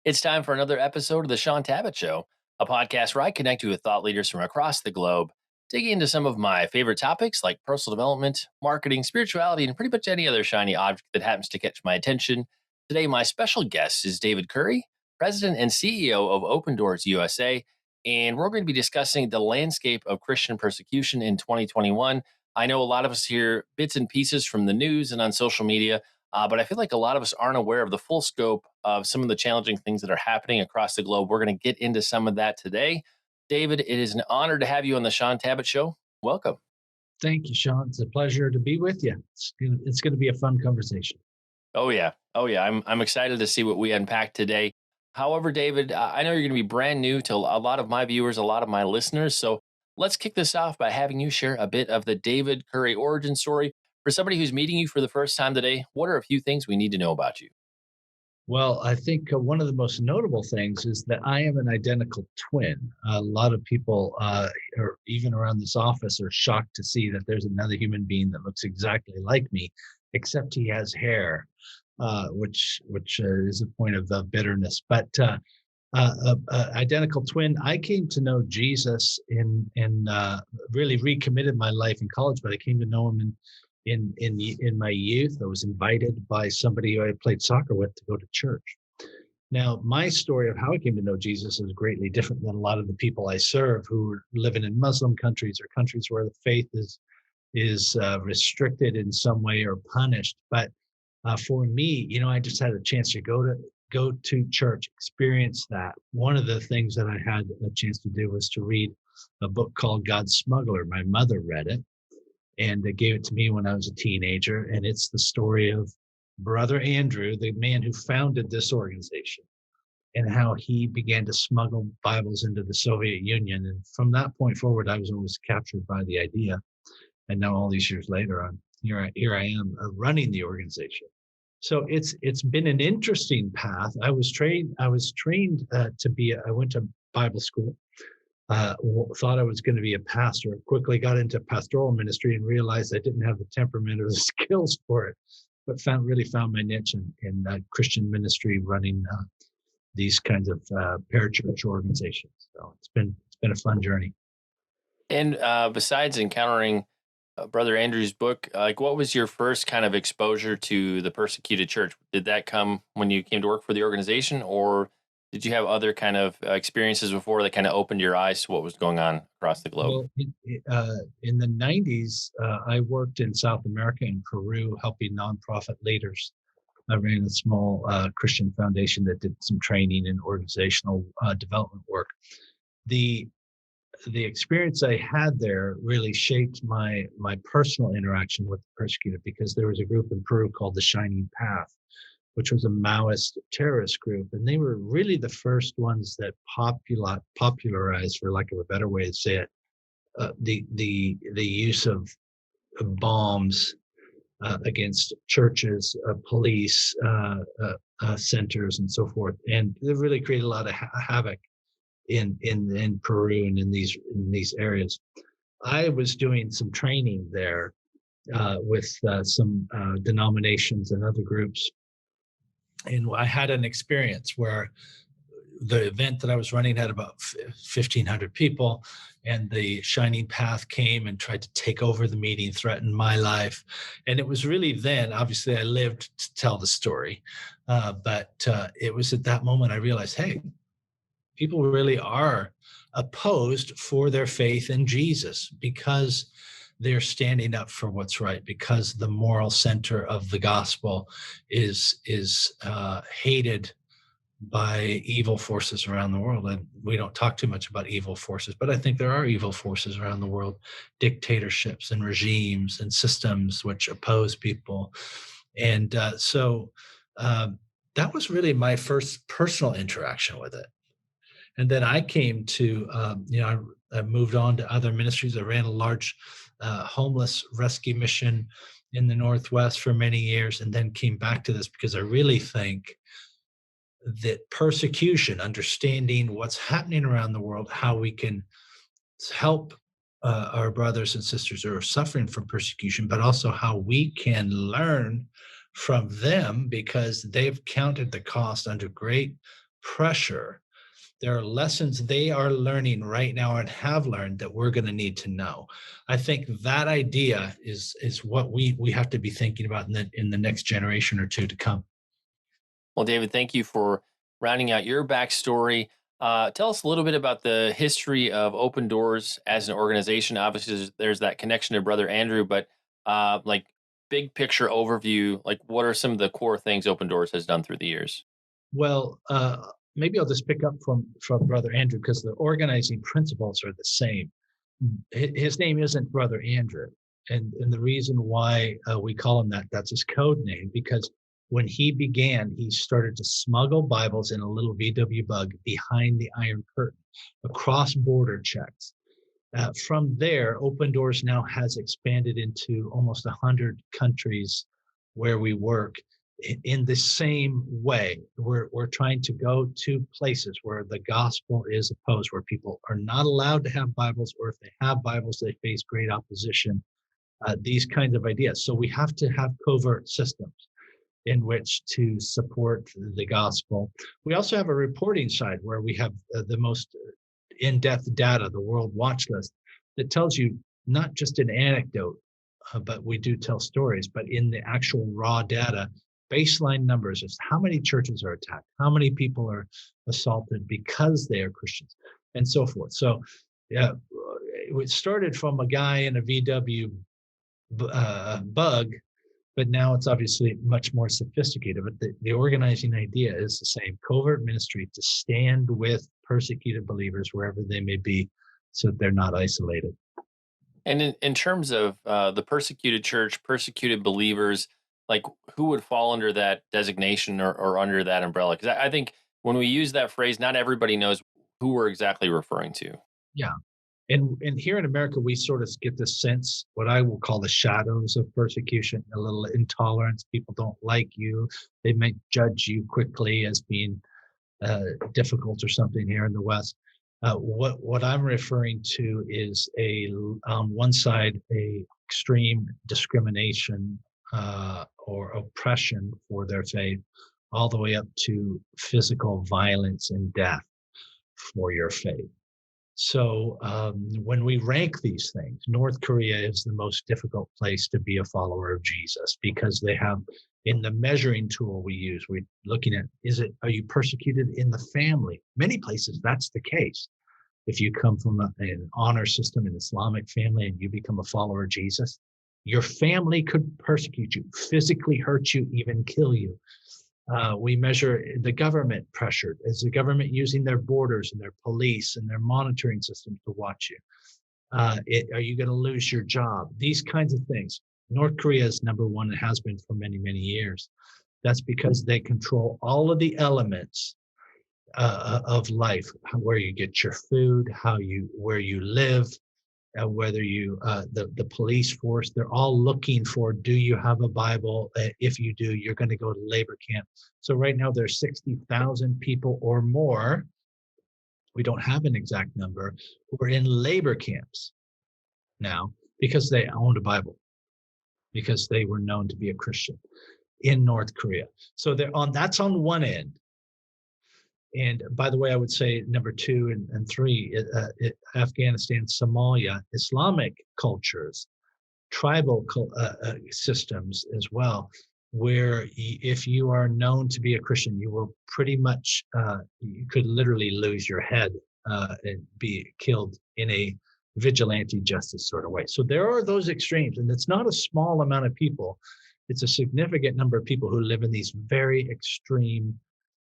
It's time for another episode of the Shaun Tabatt Show, a podcast where I connect you with thought leaders from across the globe, digging into some of my favorite topics like personal development, marketing, spirituality, and pretty much any other shiny object that happens to catch my attention. Today, my special guest is David Curry, President and CEO of Open Doors USA, and we're going to be discussing the landscape of Christian persecution in 2021. I know a lot of us hear bits and pieces from the news and on social media, but I feel like a lot of us aren't aware of the full scope of some of the challenging things that are happening across the globe. We're going to get into some of that today. David, it is an honor to have you on the Shaun Tabatt Show. Welcome. Thank you, Shaun. It's a pleasure to be with you. It's going to be a fun conversation. Oh yeah, oh yeah. I'm excited to see what we unpack today. However, David, I know you're going to be brand new to a lot of my viewers, a lot of my listeners. So let's kick this off by having you share a bit of the David Curry origin story. For somebody who's meeting you for the first time today, what are a few things we need to know about you? Well, I think one of the most notable things is that I am an identical twin. A lot of people, or even around this office, are shocked to see that there's another human being that looks exactly like me, except he has hair, which is a point of bitterness. But identical twin. I came to know Jesus in really recommitted my life in college, but I came to know him in my youth. I was invited by somebody who I played soccer with to go to church. Now, my story of how I came to know Jesus is greatly different than a lot of the people I serve who are living in Muslim countries or countries where the faith is restricted in some way or punished. But for me, I just had a chance to go to church, experience that. One of the things that I had a chance to do was to read a book called God's Smuggler. My mother read it, and they gave it to me when I was a teenager. And it's the story of Brother Andrew, the man who founded this organization, and how he began to smuggle Bibles into the Soviet Union. And from that point forward, I was always captured by the idea. And now all these years later, here I am running the organization. So it's been an interesting path. I was trained to be. I went to Bible school. Thought I was going to be a pastor. Quickly got into pastoral ministry and realized I didn't have the temperament or the skills for it. But really found my niche in Christian ministry, running these kinds of parachurch organizations. So it's been a fun journey. And besides encountering Brother Andrew's book, what was your first kind of exposure to the persecuted church? Did that come when you came to work for the organization, or did you have other kind of experiences before that kind of opened your eyes to what was going on across the globe? Well, in the 90s, I worked in South America, in Peru, helping nonprofit leaders. I ran a small Christian foundation that did some training and organizational development work. The experience I had there really shaped my personal interaction with the persecuted, because there was a group in Peru called the Shining Path, which was a Maoist terrorist group, and they were really the first ones that popularized, for lack of a better way to say it, the use of bombs against churches, police centers, and so forth, and they really created a lot of havoc in Peru and in these areas. I was doing some training there with some denominations and other groups, and I had an experience where the event that I was running had about 1,500 people, and the Shining Path came and tried to take over the meeting, threatened my life. And it was really then, obviously I lived to tell the story, but it was at that moment I realized, hey, people really are opposed for their faith in Jesus, because they're standing up for what's right, because the moral center of the gospel is hated by evil forces around the world. And we don't talk too much about evil forces, but I think there are evil forces around the world, dictatorships and regimes and systems which oppose people. And so that was really my first personal interaction with it. And then I came to, I moved on to other ministries. I ran a large homeless rescue mission in the Northwest for many years, and then came back to this because I really think that persecution, understanding what's happening around the world, how we can help our brothers and sisters who are suffering from persecution, but also how we can learn from them, because they've counted the cost under great pressure. There are lessons they are learning right now and have learned that we're going to need to know. I think that idea is what we have to be thinking about in the next generation or two to come. Well, David, thank you for rounding out your backstory. Tell us a little bit about the history of Open Doors as an organization. Obviously, there's that connection to Brother Andrew, but like big picture overview, like what are some of the core things Open Doors has done through the years? Well, maybe I'll just pick up from Brother Andrew because the organizing principles are the same. His name isn't Brother Andrew, and the reason why we call him that, that's his code name, because when he began, he started to smuggle Bibles in a little VW bug behind the Iron Curtain, across border checks. From there, Open Doors now has expanded into almost 100 countries where we work in the same way. We're trying to go to places where the gospel is opposed, where people are not allowed to have Bibles, or if they have Bibles, they face great opposition, these kinds of ideas. So we have to have covert systems in which to support the gospel. We also have a reporting side where we have the most in-depth data, the World Watch List, that tells you not just an anecdote, but we do tell stories, but in the actual raw data, baseline numbers is how many churches are attacked, how many people are assaulted because they are Christians, and so forth. So, yeah, it started from a guy in a VW bug, but now it's obviously much more sophisticated. But the organizing idea is the same: covert ministry to stand with persecuted believers wherever they may be, so that they're not isolated. And in terms of the persecuted church, persecuted believers, like who would fall under that designation or under that umbrella? Because I think when we use that phrase, not everybody knows who we're exactly referring to. Yeah. And here in America, we sort of get this sense, what I will call the shadows of persecution, a little intolerance. People don't like you. They might judge you quickly as being difficult or something here in the West. What I'm referring to is on one side a extreme discrimination or oppression for their faith, all the way up to physical violence and death for your faith. So when we rank these things, North Korea is the most difficult place to be a follower of Jesus, because they have, in the measuring tool we use, we're looking at, are you persecuted in the family? Many places that's the case. If you come from an honor system, an Islamic family, and you become a follower of Jesus, your family could persecute you, physically hurt you, even kill you. We measure the government pressured. Is the government using their borders and their police and their monitoring systems to watch you? Are you going to lose your job? These kinds of things. North Korea is number one and has been for many, many years. That's because they control all of the elements of life: where you get your food, where you live, whether the police force, they're all looking for, do you have a Bible? If you do, you're going to go to labor camp. So right now there's 60,000 people or more, we don't have an exact number, who are in labor camps now because they owned a Bible, because they were known to be a Christian in North Korea. So that's on one end. And by the way, I would say number two and three, Afghanistan, Somalia, Islamic cultures, tribal systems as well, where if you are known to be a Christian, you will pretty much, you could literally lose your head and be killed in a vigilante justice sort of way. So there are those extremes, and it's not a small amount of people. It's a significant number of people who live in these very extreme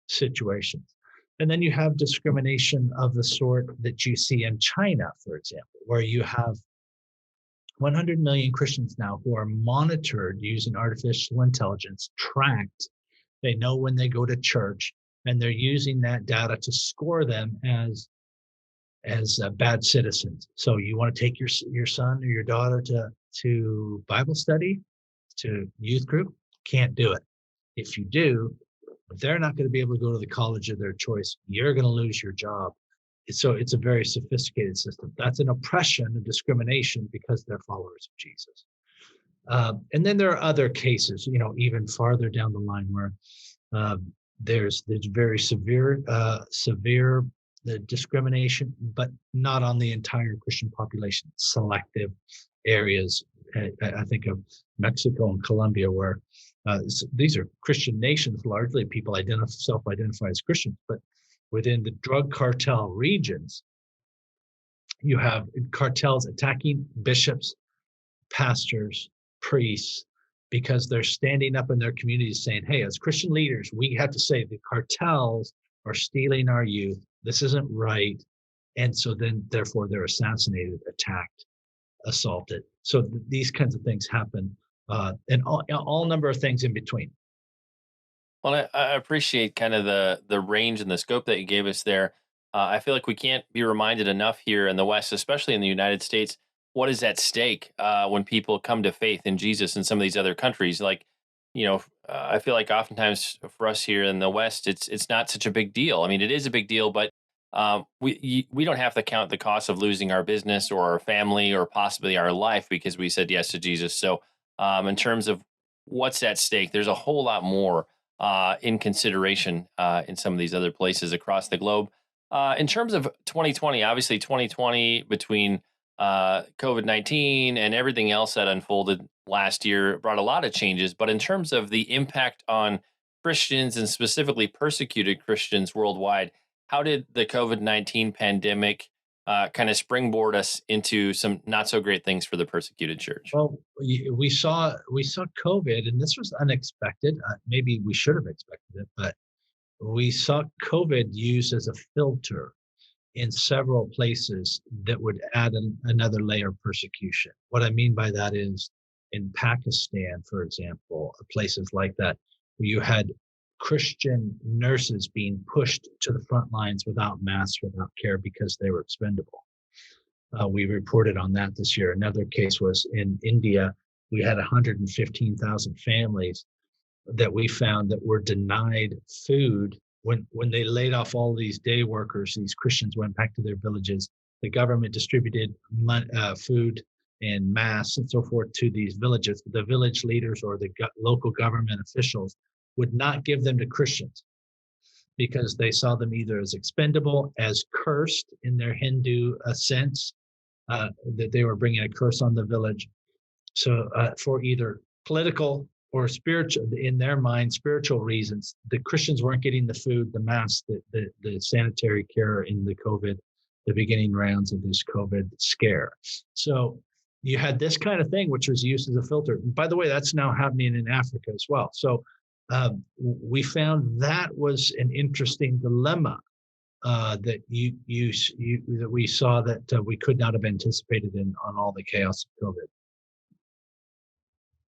situations. And then you have discrimination of the sort that you see in China, for example, where you have 100 million Christians now who are monitored using artificial intelligence, tracked. They know when they go to church, and they're using that data to score them as bad citizens. So you want to take your son or your daughter to Bible study, to youth group? Can't do it. If you do, they're not going to be able to go to the college of their choice. You're going to lose your job. So it's a very sophisticated system. That's an oppression and discrimination because they're followers of Jesus. And then there are other cases, even farther down the line, where There's very severe discrimination, but not on the entire Christian population. Selective areas. I think of Mexico and Colombia, where these are Christian nations. Largely, people self-identify as Christians, but within the drug cartel regions, you have cartels attacking bishops, pastors, priests, because they're standing up in their communities saying, hey, as Christian leaders, we have to say the cartels are stealing our youth. This isn't right. And so then, therefore, they're assassinated, attacked, assaulted. So these kinds of things happen, and all number of things in between. Well, I appreciate kind of the range and the scope that you gave us there. I feel like we can't be reminded enough here in the West, especially in the United States, what is at stake when people come to faith in Jesus in some of these other countries. Like, I feel like oftentimes for us here in the West, it's not such a big deal. I mean, it is a big deal, but we don't have to count the cost of losing our business or our family or possibly our life because we said yes to Jesus. So, in terms of what's at stake, there's a whole lot more in consideration in some of these other places across the globe. In terms of 2020, obviously 2020 between COVID-19 and everything else that unfolded last year brought a lot of changes. But in terms of the impact on Christians and specifically persecuted Christians worldwide, how did the COVID-19 pandemic kind of springboard us into some not so great things for the persecuted church? Well, we saw COVID, and this was unexpected. Maybe we should have expected it, but we saw COVID used as a filter in several places that would add another layer of persecution. What I mean by that is in Pakistan, for example, places like that, where you had Christian nurses being pushed to the front lines without masks, without care, because they were expendable. We reported on that this year. Another case was in India. We had 115,000 families that we found that were denied food when they laid off all these day workers. These Christians went back to their villages. The government distributed food and masks and so forth to these villages. The village leaders or the local government officials would not give them to Christians because they saw them either as expendable, as cursed in their Hindu sense, that they were bringing a curse on the village. So for either political or spiritual, in their mind, spiritual reasons, the Christians weren't getting the food, the masks, the sanitary care in the beginning rounds of this COVID scare. So you had this kind of thing, which was used as a filter. And by the way, that's now happening in Africa as well. So we found that was an interesting dilemma that that we saw that we could not have anticipated on all the chaos of COVID.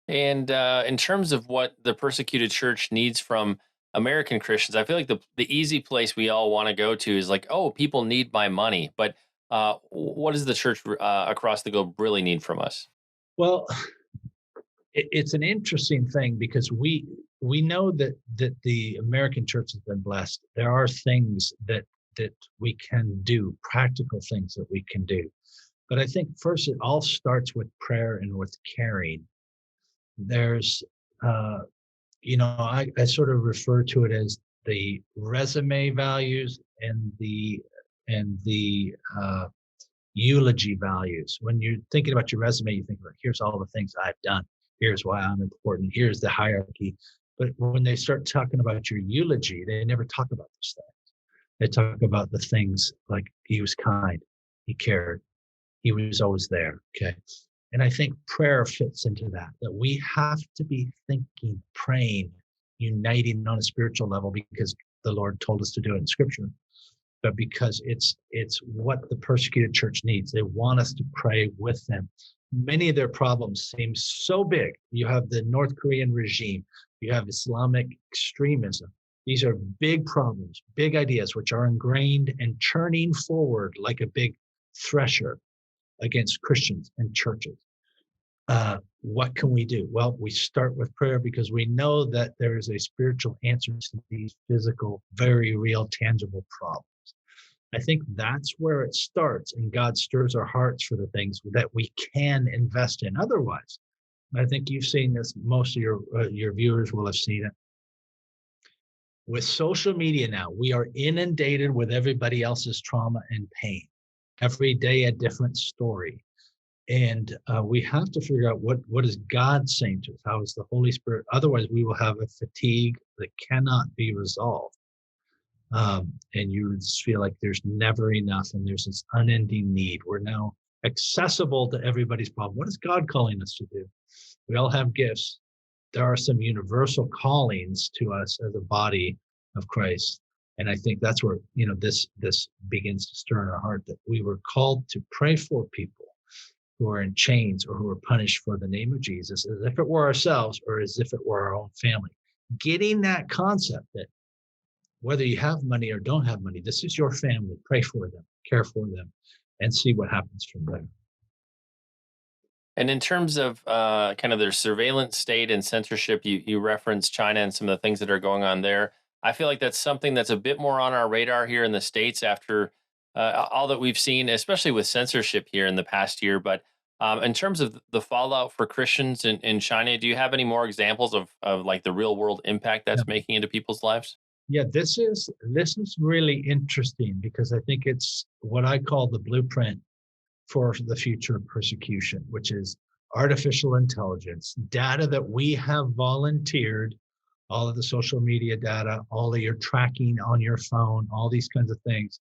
And in terms of what the persecuted church needs from American Christians, I feel like the easy place we all want to go to is like, oh, people need my money. But what does the church across the globe really need from us? Well, it's an interesting thing because we know that the American church has been blessed. There are things that we can do, practical things that we can do. But I think first it all starts with prayer and with caring. There's I sort of refer to it as the resume values and the eulogy values. When you're thinking about your resume, you think about here's all the things I've done, here's why I'm important, here's the hierarchy. But when they start talking about your eulogy, they never talk about those things. They talk about the things like he was kind, he cared, he was always there. Okay. And I think prayer fits into that we have to be thinking, praying, uniting on a spiritual level because the Lord told us to do it in scripture, but because it's what the persecuted church needs. They want us to pray with them. Many of their problems seem so big. You have the North Korean regime, you have Islamic extremism. These are big problems, big ideas, which are ingrained and churning forward like a big thresher against Christians and churches. What can we do? Well, we start with prayer because we know that there is a spiritual answer to these physical, very real, tangible problems. I think that's where it starts, and God stirs our hearts for the things that we can invest in. Otherwise, I think you've seen this. Most of your viewers will have seen it. With social media now, we are inundated with everybody else's trauma and pain. Every day a different story. And we have to figure out what is God saying to us? How is the Holy Spirit? Otherwise, we will have a fatigue that cannot be resolved. And you just feel like there's never enough and there's this unending need. We're now accessible to everybody's problem. What is God calling us to do? We all have gifts. There are some universal callings to us as a body of Christ. And I think that's where, this begins to stir in our heart, that we were called to pray for people who are in chains or who are punished for the name of Jesus, as if it were ourselves or as if it were our own family. Getting that concept that whether you have money or don't have money, this is your family. Pray for them, care for them, and see what happens from there. And in terms of kind of their surveillance state and censorship, you referenced China and some of the things that are going on there. I feel like that's something that's a bit more on our radar here in the States after all that we've seen, especially with censorship here in the past year. But in terms of the fallout for Christians in China, do you have any more examples of like the real world impact Yeah, that's making into people's lives? yeah. This is really interesting because I think it's what I call the blueprint for the future of persecution, which is artificial intelligence, data that we have volunteered, all of the social media data, all of your tracking on your phone, all these kinds of things.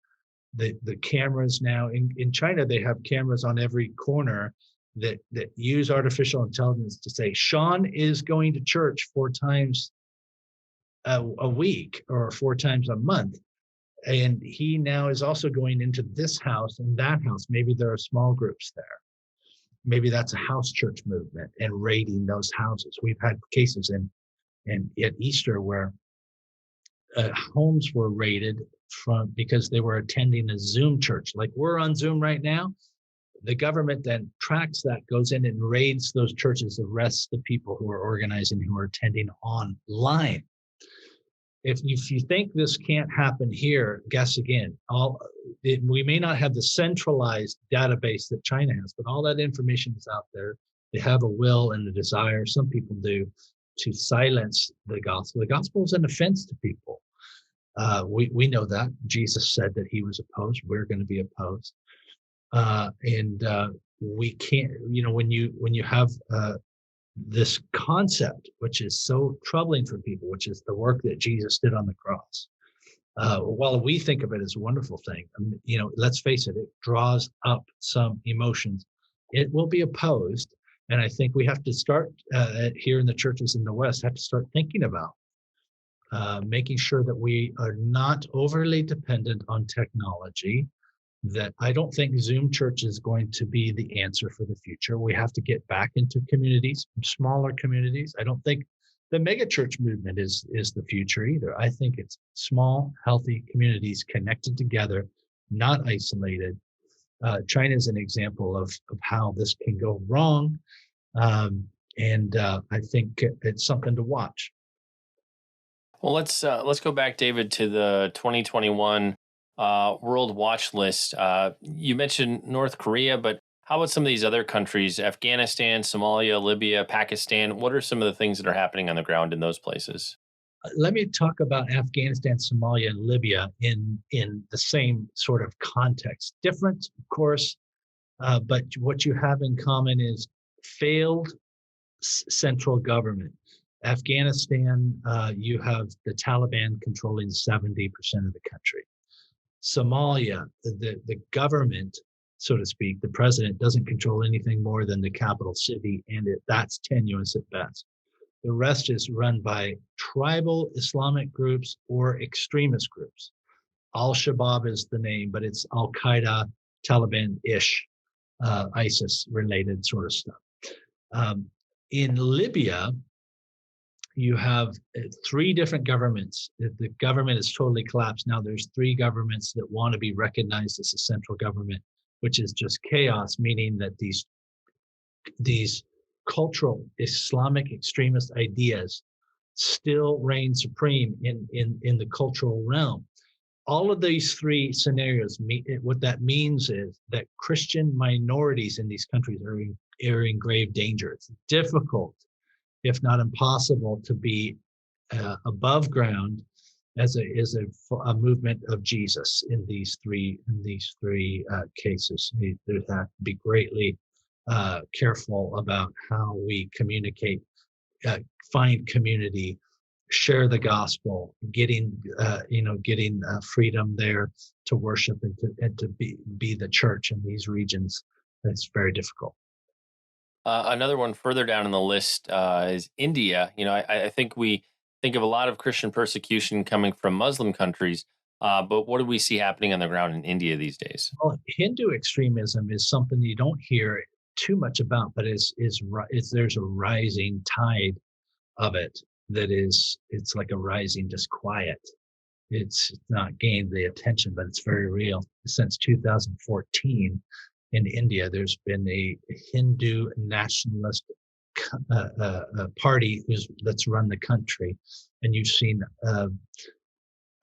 The cameras now in China, they have cameras on every corner that use artificial intelligence to say, Shaun is going to church 4 times a week or 4 times a month. And he now is also going into this house and that house. Maybe there are small groups there. Maybe that's a house church movement and raiding those houses. We've had cases in at Easter where homes were raided from because they were attending a Zoom church. Like we're on Zoom right now. The government then tracks that, goes in and raids those churches, arrests the people who are organizing, who are attending online. If you think this can't happen here, guess again. We may not have the centralized database that China has, but all that information is out there. They have a will and a desire, some people do, to silence the gospel. The gospel is an offense to people. We know that. Jesus said that he was opposed. We're going to be opposed. And we can't, when you have this concept, which is so troubling for people, which is the work that Jesus did on the cross. While we think of it as a wonderful thing, let's face it, it draws up some emotions. It will be opposed. And I think we have to start here in the churches in the West, have to start thinking about making sure that we are not overly dependent on technology, that I don't think Zoom church is going to be the answer for the future. We have to get back into communities, smaller communities. I don't think the mega church movement is the future either. I think it's small, healthy communities connected together, not isolated. China is an example of how this can go wrong. And I think it's something to watch. Well, let's go back, David, to the 2021 World Watch List. You mentioned North Korea, but how about some of these other countries? Afghanistan, Somalia, Libya, Pakistan. What are some of the things that are happening on the ground in those places? Let me talk about Afghanistan, Somalia, and Libya in the same sort of context. Different, of course, but what you have in common is failed central government. Afghanistan, you have the Taliban controlling 70% of the country. Somalia, the government, so to speak, the president doesn't control anything more than the capital city, and that's tenuous at best. The rest is run by tribal Islamic groups or extremist groups. Al-Shabaab is the name, but it's Al-Qaeda, Taliban-ish, ISIS-related sort of stuff. In Libya, you have 3 different governments. The government is totally collapsed. Now there's 3 governments that want to be recognized as a central government, which is just chaos, meaning that these cultural Islamic extremist ideas still reign supreme in the cultural realm. All of these 3 scenarios, what that means is that Christian minorities in these countries are in grave danger. It's difficult, if not impossible, to be above ground as a movement of Jesus in these three cases. There have to be greatly careful about how we communicate, uh, find community, share the gospel, getting freedom there to worship and to be the church in these regions. That's very difficult. Another one further down on the list is India. I think we think of a lot of Christian persecution coming from Muslim countries, but what do we see happening on the ground in India these days? Well, Hindu extremism is something you don't hear too much about, but is there's a rising tide of it it's like a rising disquiet. It's not gained the attention, but it's very real. Since 2014 in India, there's been a Hindu nationalist party that's run the country, and you've seen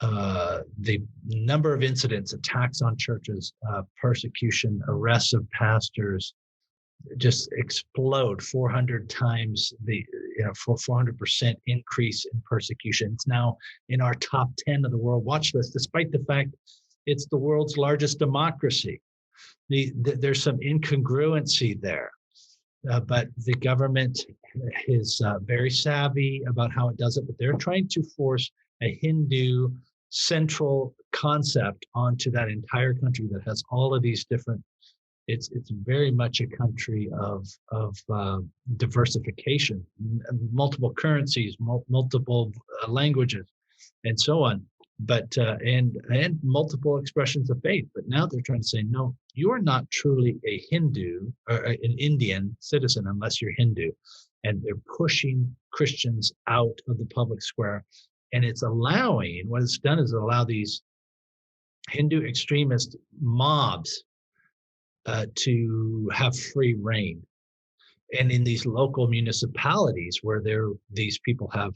the number of incidents, attacks on churches, persecution, arrests of pastors, just explode 400 times for 400% increase in persecution. It's now in our top 10 of the world watch list, despite the fact it's the world's largest democracy. There's some incongruency there, but the government is very savvy about how it does it, but they're trying to force a Hindu central concept onto that entire country that has all of these different. It's very much a country of diversification, multiple currencies, multiple languages, and so on. But and multiple expressions of faith. But now they're trying to say, no, you are not truly a Hindu or an Indian citizen unless you're Hindu, and they're pushing Christians out of the public square. And it's allowing, what it's done is allow these Hindu extremist mobs to have free reign. And in these local municipalities where these people have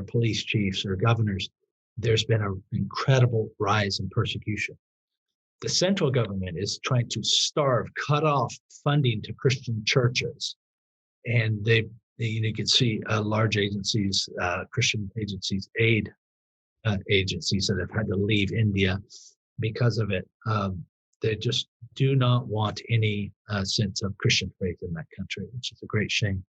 police chiefs or governors, there's been an incredible rise in persecution. The central government is trying to cut off funding to Christian churches. And you can see large agencies, Christian agencies, aid agencies that have had to leave India because of it. They just do not want any sense of Christian faith in that country, which is a great shame.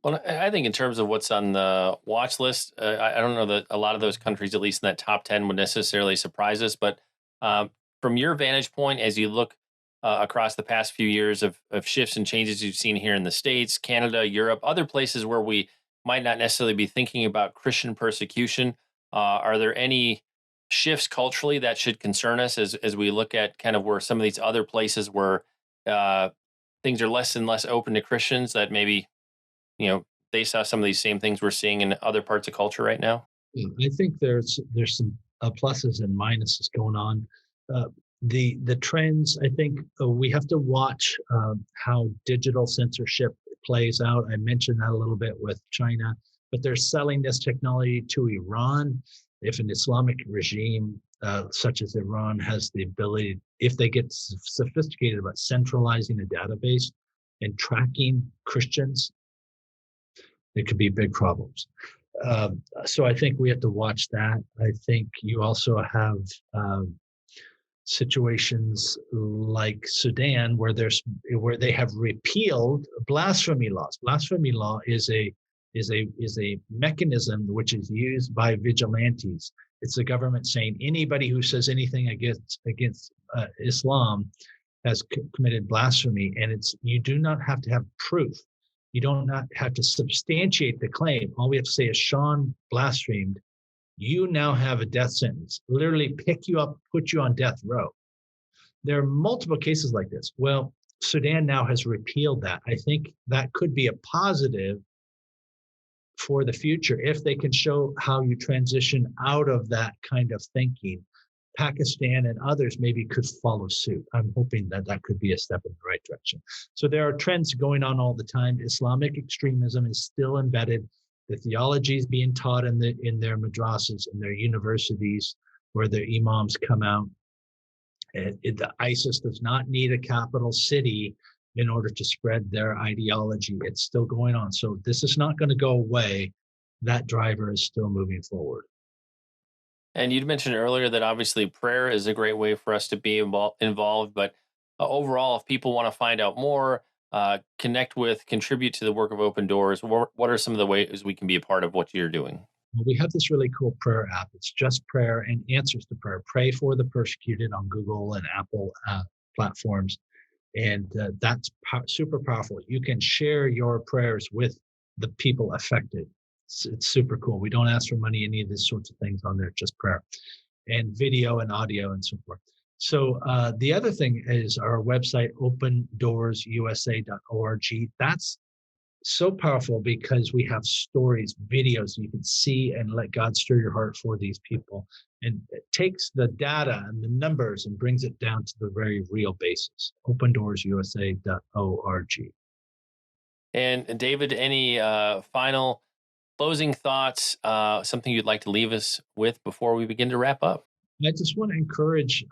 Well, I think in terms of what's on the watch list, I don't know that a lot of those countries, at least in that top 10, would necessarily surprise us. But um, from your vantage point, as you look across the past few years of shifts and changes you've seen here in the States, Canada, Europe, other places where we might not necessarily be thinking about Christian persecution, are there any shifts culturally that should concern us as we look at kind of where some of these other places where uh, things are less and less open to Christians that maybe they saw some of these same things we're seeing in other parts of culture right now? Yeah, I think there's some pluses and minuses going on. Uh, the trends, I think we have to watch how digital censorship plays out. I mentioned that a little bit with China, but they're selling this technology to Iran. If an Islamic regime such as Iran has the ability, if they get sophisticated about centralizing a database and tracking Christians, it could be big problems. So I think we have to watch that. I think you also have situations like Sudan where they have repealed blasphemy laws. Blasphemy law is a mechanism which is used by vigilantes. It's the government saying anybody who says anything against Islam has committed blasphemy, and you do not have to have proof. You don't not have to substantiate the claim. All we have to say is Shaun blasphemed. You now have a death sentence. Literally pick you up, put you on death row. There are multiple cases like this. Well, Sudan now has repealed that. I think that could be a positive for the future if they can show how you transition out of that kind of thinking. Pakistan and others maybe could follow suit. I'm hoping that could be a step in the right direction. So there are trends going on all the time. Islamic extremism is still embedded. The theology is being taught in their madrasas, in their universities, where their imams come out. The ISIS does not need a capital city in order to spread their ideology. It's still going on. So this is not going to go away. That driver is still moving forward. And you'd mentioned earlier that obviously prayer is a great way for us to be involved. But overall, if people want to find out more, connect with, contribute to the work of Open Doors, what are some of the ways we can be a part of what you're doing? Well, we have this really cool prayer app. It's just prayer and answers to prayer. Pray for the persecuted on Google and Apple platforms. And that's super powerful. You can share your prayers with the people affected. It's super cool. We don't ask for money, any of these sorts of things on there, just prayer and video and audio and so forth. So the other thing is our website, opendoorsusa.org. That's so powerful because we have stories, videos you can see and let God stir your heart for these people. And it takes the data and the numbers and brings it down to the very real basis. Opendoorsusa.org. And David, any final closing thoughts, something you'd like to leave us with before we begin to wrap up? I just want to encourage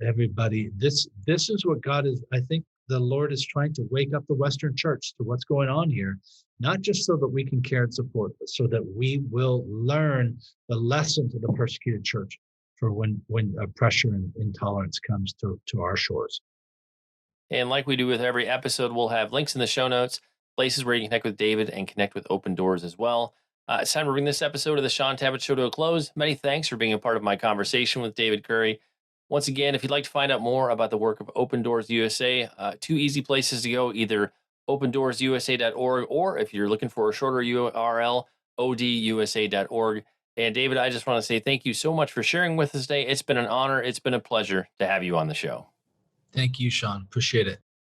everybody. This is what God is. I think the Lord is trying to wake up the Western Church to what's going on here, not just so that we can care and support, but so that we will learn the lesson to the persecuted church for when pressure and intolerance comes to our shores. And like we do with every episode, we'll have links in the show notes, places where you can connect with David and connect with Open Doors as well. It's time to bring this episode of the Shaun Tabatt Show to a close. Many thanks for being a part of my conversation with David Curry. Once again, if you'd like to find out more about the work of Open Doors USA, two easy places to go, either opendoorsusa.org, or if you're looking for a shorter URL, odusa.org. And David, I just want to say thank you so much for sharing with us today. It's been an honor. It's been a pleasure to have you on the show. Thank you, Sean. Appreciate it.